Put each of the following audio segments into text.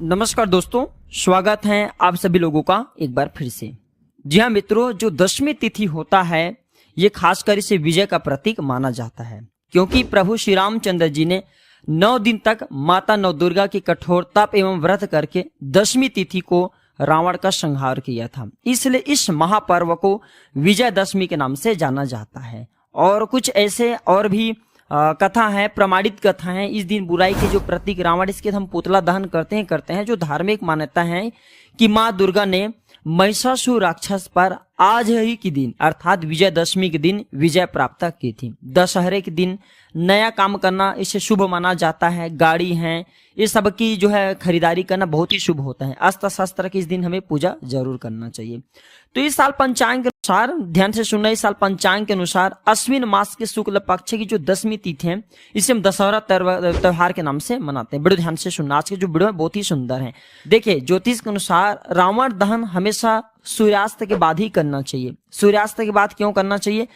नमस्कार दोस्तों, स्वागत है आप सभी लोगों का एक बार फिर से। जी हाँ मित्रों, जो दशमी तिथि होता है ये खासकर इसे विजय का प्रतीक माना जाता है, क्योंकि प्रभु श्री रामचंद्र जी ने 9 दिन तक माता नव दुर्गा की कठोर तप एवं व्रत करके दशमी तिथि को रावण का संहार किया था। इसलिए इस महापर्व को विजयदशमी के नाम से जाना जाता है। और कुछ ऐसे और भी कथा है, प्रमाणित कथा है। इस दिन बुराई के जो प्रतीक रावण, इसके हम पुतला दहन करते हैं। जो धार्मिक मान्यता है कि माँ दुर्गा ने महिषासुर राक्षस पर आज ही के दिन अर्थात विजयदशमी के दिन विजय प्राप्त की थी। दशहरे के दिन नया काम करना इसे शुभ माना जाता है। गाड़ी है, ये सब की जो है खरीदारी करना बहुत ही शुभ होता है। अस्त्र शस्त्र की इस दिन हमें पूजा जरूर करना चाहिए। तो इस साल पंचांग के अनुसार, ध्यान से सुनना, इस साल पंचांग के अनुसार अश्विन मास के शुक्ल पक्ष की जो दशमी तिथि है इसे हम दशहरा त्योहार के नाम से मनाते हैं। बड़े ध्यान से सुनना, आज के जो वीडियो है बहुत ही सुंदर है। देखिए, ज्योतिष के अनुसार रावण दहन हमेशा सूर्यास्त के बाद ही करना चाहिए। सूर्यास्त के बाद क्यों करना चाहिए?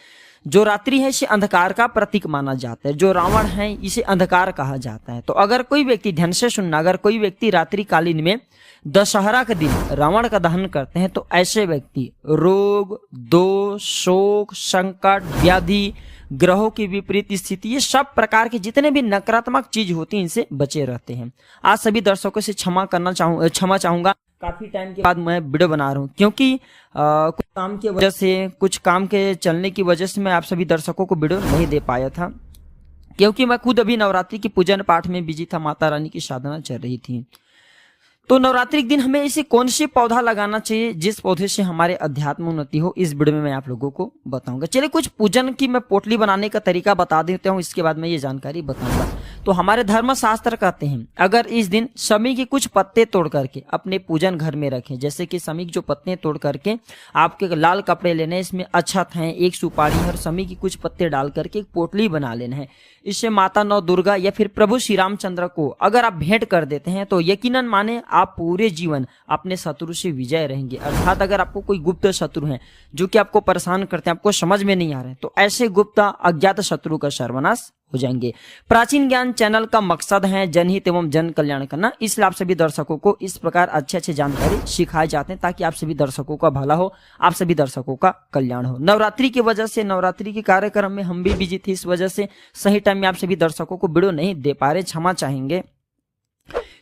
जो रात्रि है इसे अंधकार का प्रतीक माना जाता है। जो रावण है इसे अंधकार कहा जाता है। तो अगर कोई व्यक्ति, ध्यान से सुनना, अगर कोई व्यक्ति रात्रि कालीन में दशहरा के दिन रावण का दहन करते हैं तो ऐसे व्यक्ति रोग, दोष, शोक, संकट, व्याधि, ग्रहों की विपरीत स्थिति, ये सब प्रकार के जितने भी नकारात्मक चीज होती हैं इनसे बचे रहते हैं। आज सभी दर्शकों से क्षमा चाहूंगा, काफी टाइम के बाद मैं वीडियो बना रहा हूँ, क्योंकि कुछ काम की वजह से, कुछ काम के चलने की वजह से मैं आप सभी दर्शकों को वीडियो नहीं दे पाया था, क्योंकि मैं खुद अभी नवरात्रि की पूजन पाठ में बिजी था। माता रानी की साधना चल रही थी। तो नवरात्रि के दिन हमें ऐसी कौन सी पौधा लगाना चाहिए जिस पौधे से हमारे अध्यात्म उन्नति हो, इस वीडियो में मैं आप लोगों को बताऊंगा। चलिए, कुछ पूजन की मैं पोटली बनाने का तरीका बता देता हूँ, इसके बाद मैं ये जानकारी बताऊंगा। तो हमारे धर्म शास्त्र कहते हैं अगर इस दिन शमी के कुछ पत्ते तोड़ करके अपने पूजन घर में रखें, जैसे कि शमी के जो पत्ते तोड़ करके आपके लाल कपड़े लेने, इसमें अक्षत है, एक सुपारी और शमी के कुछ पत्ते डाल करके एक पोटली बना लेना है। इससे माता नौ दुर्गा या फिर प्रभु श्री रामचंद्र को अगर आप भेंट कर देते हैं तो यकीनन माने आप पूरे जीवन अपने शत्रु से विजय रहेंगे। अर्थात अगर आपको कोई गुप्त शत्रु है जो कि आपको परेशान करते हैं, आपको समझ में नहीं आ रहे हैं, तो ऐसे गुप्त अज्ञात शत्रु का सर्वनाश हो जाएंगे। प्राचीन ज्ञान चैनल का मकसद है जनहित एवं जन कल्याण करना, इसलिए आप सभी दर्शकों को इस प्रकार अच्छे जानकारी सिखाए जाते हैं ताकि आप सभी दर्शकों का भला हो, आप सभी दर्शकों का कल्याण हो। नवरात्रि की वजह से, नवरात्रि के कार्यक्रम में हम भी बिजी थे, इस वजह से सही टाइम में आप सभी दर्शकों को वीडियो नहीं दे पा रहे, क्षमा चाहेंगे।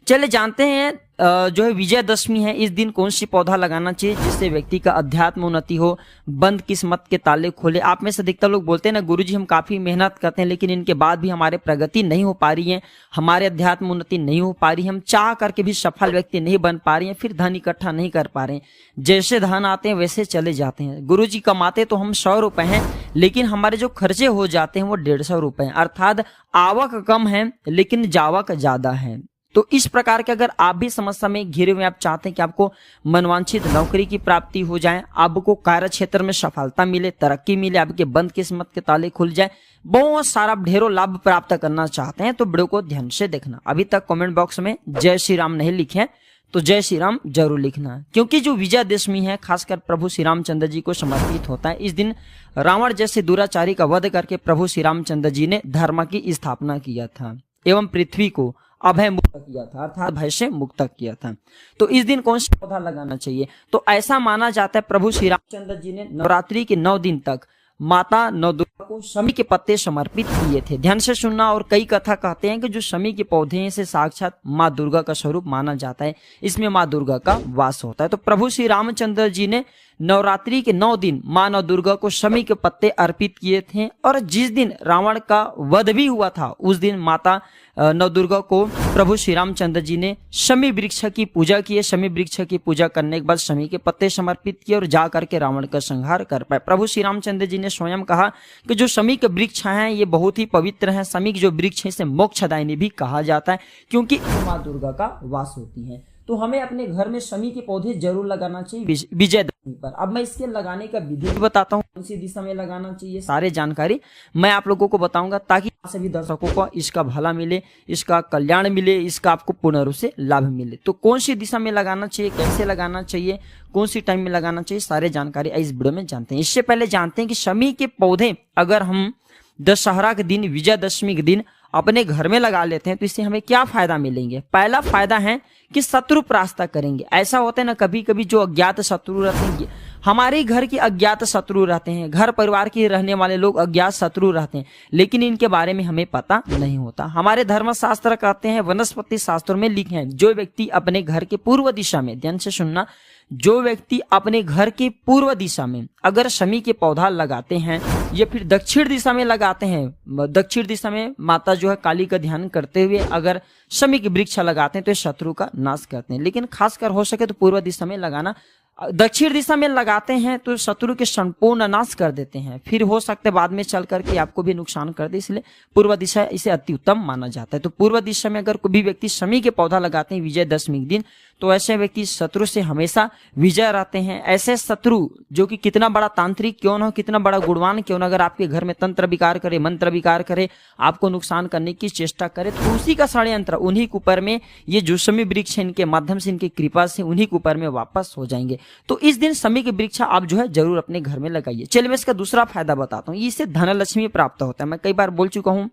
चले जानते हैं जो है विजयदशमी है, इस दिन कौन सी पौधा लगाना चाहिए जिससे व्यक्ति का अध्यात्म उन्नति हो, बंद किस्मत के ताले खोले। आप में से अधिकतर लोग बोलते हैं ना, गुरुजी हम काफी मेहनत करते हैं लेकिन इनके बाद भी हमारे प्रगति नहीं हो पा रही है, हमारे अध्यात्म उन्नति नहीं हो पा रही है, हम चाह करके भी सफल व्यक्ति नहीं बन पा रही हैं, फिर धन इकट्ठा नहीं कर पा रहे हैं, जैसे धन आते हैं वैसे चले जाते हैं। गुरुजी कमाते तो हम 100 रुपए हैं लेकिन हमारे जो खर्चे हो जाते हैं वो 150 रुपए हैं। अर्थात आवक कम है लेकिन जावक ज्यादा है। तो इस प्रकार के अगर आप भी समस्या में घिरे हुए, आप चाहते हैं कि आपको मनवांछित नौकरी की प्राप्ति हो जाए, आपको कार्य क्षेत्र में सफलता मिले, तरक्की मिले, आपके बंद किस्मत के ताले खुल जाए, बहुत सारा ढेरों लाभ प्राप्त करना चाहते हैं तो वीडियो को ध्यान से देखना। अभी तक कमेंट बॉक्स में जय श्री राम नहीं लिखे तो जय श्री राम जरूर लिखना, क्योंकि जो विजयदशमी है खासकर प्रभु श्री रामचंद्र जी को समर्पित होता है। इस दिन रावण जैसे दुराचारी का वध करके प्रभु श्री रामचंद्र जी ने धर्म की स्थापना किया था एवं पृथ्वी को अभय मुक्त किया था, अर्थात भय से मुक्त किया था। तो इस दिन कौन सा पौधा लगाना चाहिए? तो ऐसा माना जाता है प्रभु श्री रामचंद्र जी ने नवरात्रि के 9 दिन तक माता नौ दुर्गा को शमी के पत्ते समर्पित किए थे। ध्यान से सुनना। और कई कथा कहते हैं कि जो शमी के पौधे हैं इसे साक्षात माँ दुर्गा का स्वरूप माना जाता है, इसमें माँ दुर्गा का वास होता है। तो प्रभु श्री रामचंद्र जी ने नवरात्रि के 9 दिन माँ नौ दुर्गा को शमी के पत्ते अर्पित किए थे। और जिस दिन रावण का वध भी हुआ था उस दिन माता नौ दुर्गा को प्रभु श्री रामचंद्र जी ने शमी वृक्ष की पूजा की। शमी वृक्ष की पूजा करने के बाद शमी के पत्ते समर्पित किए और जा करके रावण का संहार कर पाए। प्रभु श्री रामचंद्र जी ने स्वयं कहा कि जो शमी के वृक्ष हैं ये बहुत ही पवित्र हैं। शमी के जो वृक्ष है इसे मोक्षदायिनी भी कहा जाता है क्योंकि माँ दुर्गा का वास होती है। तो हमें अपने घर में शमी के पौधे जरूर लगाना चाहिए विजयदशमी पर। अब मैं इसके लगाने का विधि भी बताता हूँ, कौन सी दिशा में लगाना चाहिए, सारे जानकारी मैं आप लोगों को बताऊंगा ताकि सभी दर्शकों को इसका भला मिले, इसका कल्याण मिले, इसका आपको पूर्ण रूप से लाभ मिले। तो कौन सी दिशा में लगाना चाहिए, कैसे लगाना चाहिए, कौन सी टाइम में लगाना चाहिए, सारे जानकारी इस वीडियो में जानते हैं। इससे पहले जानते हैं कि शमी के पौधे अगर हम दशहरा के दिन, विजयदशमी के दिन अपने घर में लगा लेते हैं तो इससे हमें क्या फायदा मिलेंगे। पहला फायदा है कि शत्रु परास्त करेंगे। ऐसा होता है ना, कभी कभी जो अज्ञात शत्रु रहते हैं, हमारे घर के अज्ञात शत्रु रहते हैं, घर परिवार के रहने वाले लोग अज्ञात शत्रु रहते हैं, लेकिन इनके बारे में हमें पता नहीं होता। हमारे धर्मशास्त्र कहते हैं, वनस्पति शास्त्रों में लिखे हैं, जो व्यक्ति अपने घर के पूर्व दिशा में, ध्यान से सुनना, जो व्यक्ति अपने घर के पूर्व दिशा में अगर शमी के पौधा लगाते हैं या फिर दक्षिण दिशा में लगाते हैं, दक्षिण दिशा में माता जो है काली का ध्यान करते हुए अगर शमी के वृक्ष लगाते हैं तो शत्रु का नाश करते हैं। लेकिन खासकर हो सके तो पूर्व दिशा में लगाना। दक्षिण दिशा में लगाते हैं तो शत्रु के संपूर्ण नाश कर देते हैं, फिर हो सकता है बाद में चल करके आपको भी नुकसान कर दे, इसलिए पूर्व दिशा इसे अति उत्तम माना जाता है। तो पूर्व दिशा में अगर कोई भी व्यक्ति शमी के पौधा लगाते हैं विजयदशमी के दिन, तो ऐसे व्यक्ति शत्रु से हमेशा विजय रहते हैं। ऐसे शत्रु जो कि कितना बड़ा तांत्रिक क्यों ना हो, कितना बड़ा गुणवान क्यों ना, अगर आपके घर में तंत्र विकार करे, मंत्र विकार करे, आपको नुकसान करने की चेष्टा करे, तो उसी का षड्यंत्र उन्हीं के ऊपर में, ये जो शमी वृक्ष है इनके माध्यम से, इनकी कृपा से उन्हीं के ऊपर में वापस हो जाएंगे। तो इस दिन शमी के वृक्ष आप जो है जरूर अपने घर में लगाइए। चलिए मैं इसका दूसरा फायदा बताता हूँ। इससे धनलक्ष्मी प्राप्त होता है। मैं कई बार बोल चुका हूं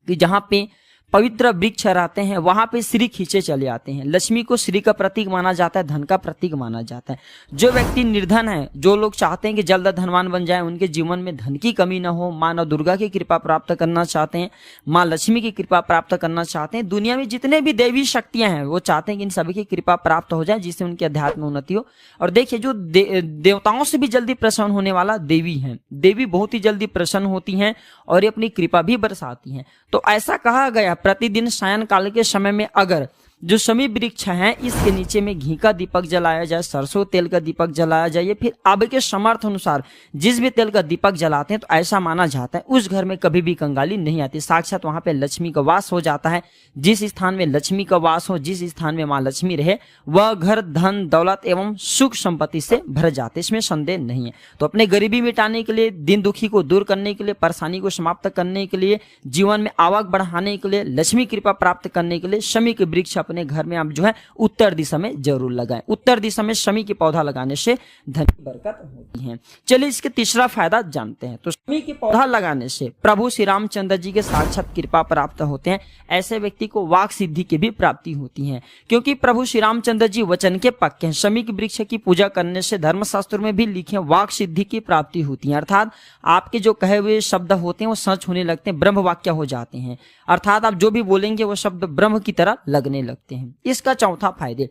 कि जहां पे पवित्र वृक्ष रहते हैं वहां पे श्री खींचे चले आते हैं। लक्ष्मी को श्री का प्रतीक माना जाता है, धन का प्रतीक माना जाता है। जो व्यक्ति निर्धन है, जो लोग चाहते हैं कि जल्द धनवान बन जाए, उनके जीवन में धन की कमी ना हो, माँ नव दुर्गा की कृपा प्राप्त करना चाहते हैं, माँ लक्ष्मी की कृपा प्राप्त करना चाहते हैं, दुनिया में जितने भी देवी शक्तियां हैं वो चाहते हैं कि इन सभी की कृपा प्राप्त हो जाए, जिससे उनकी अध्यात्म उन्नति हो। और देखिए, जो देवताओं से भी जल्दी प्रसन्न होने वाला देवी है, देवी बहुत ही जल्दी प्रसन्न होती हैं और ये अपनी कृपा भी बरसाती हैं। तो ऐसा कहा गया, प्रतिदिन सायं काल के समय में अगर जो शमी वृक्ष है इसके नीचे में घी का दीपक जलाया जाए, सरसों तेल का दीपक जलाया जाए, या फिर आपके समर्थ अनुसार जिस भी तेल का दीपक जलाते हैं, तो ऐसा माना जाता है उस घर में कभी भी कंगाली नहीं आती। साक्षात वहां पे लक्ष्मी का वास हो जाता है। जिस स्थान में लक्ष्मी का वास हो, जिस स्थान में माँ लक्ष्मी रहे, वह घर धन दौलत एवं सुख संपत्ति से भर जाते, इसमें संदेह नहीं है। तो अपने गरीबी मिटाने के लिए, दिन दुखी को दूर करने के लिए, परेशानी को समाप्त करने के लिए, जीवन में आवक बढ़ाने के लिए, लक्ष्मी कृपा प्राप्त करने के लिए शमी के वृक्ष अपने घर में आप जो है उत्तर दिशा में जरूर लगाएं। उत्तर दिशा में शमी के पौधा लगाने से धन की बरकत होती है। चलिए इसके तीसरा फायदा जानते हैं। तो शमी के पौधा लगाने से प्रभु श्री रामचंद्र जी के साक्षात कृपा प्राप्त होते हैं। ऐसे व्यक्ति को वाक सिद्धि की भी प्राप्ति होती है, क्योंकि प्रभु श्री रामचंद्र जी वचन के पक्के हैं। शमी के वृक्ष की पूजा करने से धर्मशास्त्रों में भी लिखे वाक सिद्धि की प्राप्ति होती है, अर्थात आपके जो कहे हुए शब्द होते हैं वो सच होने लगते हैं, ब्रह्म वाक्य हो जाते हैं, अर्थात आप जो भी बोलेंगे वो शब्द ब्रह्म की तरह लगने लगते हैं। इसका चौथा फायदे,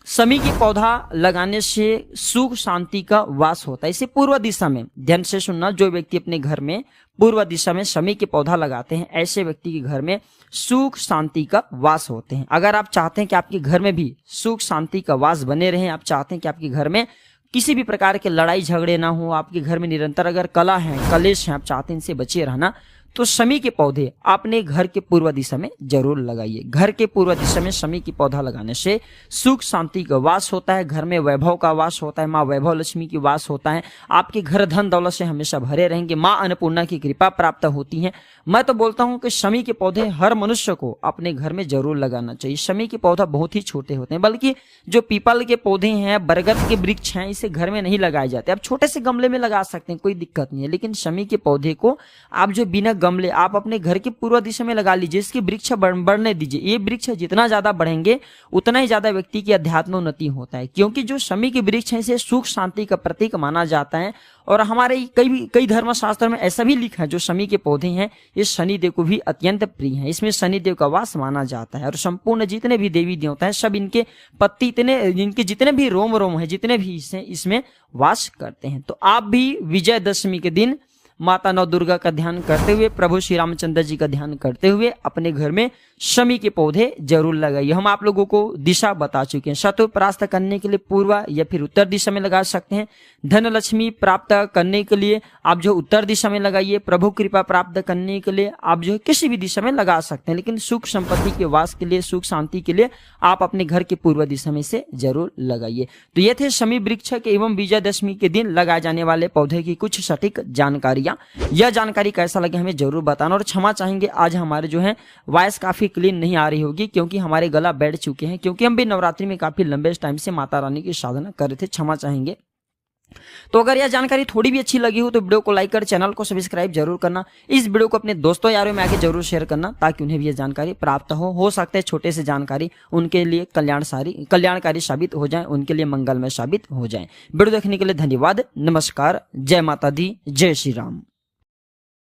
शमी के पौधा लगाने से सुख शांति का वास होता है। इसे पूर्व दिशा में, ध्यान से सुनना, जो व्यक्ति अपने घर में पूर्व दिशा में शमी के पौधा लगाते हैं, ऐसे व्यक्ति के घर में सुख शांति का वास होते हैं। अगर आप चाहते हैं कि आपके घर में भी सुख शांति का वास बने रहे, आप चाहते हैं कि आपके घर में किसी भी प्रकार के लड़ाई झगड़े ना हो, आपके घर में निरंतर अगर कला है, कलेश है, आप चाहते हैं इनसे बचे रहना, तो शमी के पौधे अपने घर के पूर्व दिशा में जरूर लगाइए। घर के पूर्व दिशा में शमी की पौधा लगाने से सुख शांति का वास होता है, घर में वैभव का वास होता है, माँ वैभव लक्ष्मी की वास होता है, आपके घर धन दौलत से हमेशा भरे रहेंगे, माँ अन्नपूर्णा की कृपा प्राप्त होती है। मैं तो बोलता हूँ कि शमी के पौधे हर मनुष्य को अपने घर में जरूर लगाना चाहिए। शमी के पौधा बहुत ही छोटे होते हैं, बल्कि जो पीपल के पौधे हैं, बरगद के वृक्ष हैं, इसे घर में नहीं लगाए जाते। आप छोटे से गमले में लगा सकते हैं, कोई दिक्कत नहीं है, लेकिन शमी के पौधे को आप जो बिना गमले आप अपने घर के पूर्व दिशा में लगा लीजिए, इसके वृक्ष बढ़ने दीजिए। ये वृक्ष जितना ज्यादा बढ़ेंगे उतना ही ज्यादा व्यक्ति की अध्यात्म उन्नति होता है, क्योंकि जो शमी के वृक्ष है इसे सुख शांति का प्रतीक माना जाता है। और हमारे कई धर्मशास्त्र में ऐसा भी लिखा है, जो शमी के पौधे हैं ये शनिदेव को भी अत्यंत प्रिय है, इसमें शनिदेव का वास माना जाता है। और संपूर्ण जितने भी देवी देवता हैं सब इनके पत्ती, इनके जितने भी रोम है, जितने भी इसमें वास करते हैं। तो आप भी विजयदशमी के दिन माता नव दुर्गा का ध्यान करते हुए, प्रभु श्री रामचंद्र जी का ध्यान करते हुए अपने घर में शमी के पौधे जरूर लगाइए। हम आप लोगों को दिशा बता चुके हैं। शत्रु परास्त करने के लिए पूर्व या फिर उत्तर दिशा में लगा सकते हैं। धन लक्ष्मी प्राप्त करने के लिए आप जो उत्तर दिशा में लगाइए। प्रभु कृपा प्राप्त करने के लिए आप जो किसी भी दिशा में लगा सकते हैं, लेकिन सुख संपत्ति के वास के लिए, सुख शांति के लिए आप अपने घर के पूर्व दिशा में से जरूर लगाइए। तो ये थे शमी वृक्ष के एवं विजयदशमी के दिन लगाए जाने वाले पौधे की कुछ सटीक जानकारियां। यह जानकारी कैसा लगे हमें जरूर बताना, और क्षमा चाहेंगे आज हमारे जो है वॉइस काफी क्लीन नहीं आ रही होगी, क्योंकि हमारे गला बैठ चुके हैं, क्योंकि हम भी नवरात्रि में काफी लंबे टाइम से माता रानी की साधना कर रहे थे। क्षमा चाहेंगे। तो अगर यह जानकारी थोड़ी भी अच्छी लगी हो तो वीडियो को लाइक कर चैनल को सब्सक्राइब जरूर करना। इस वीडियो को अपने दोस्तों यारों में आगे जरूर शेयर करना ताकि उन्हें भी यह जानकारी प्राप्त हो सकता है छोटे से जानकारी उनके लिए कल्याणकारी साबित हो जाए, उनके लिए मंगलमय साबित हो जाए। वीडियो देखने के लिए धन्यवाद। नमस्कार। जय माता दी, जय श्री राम।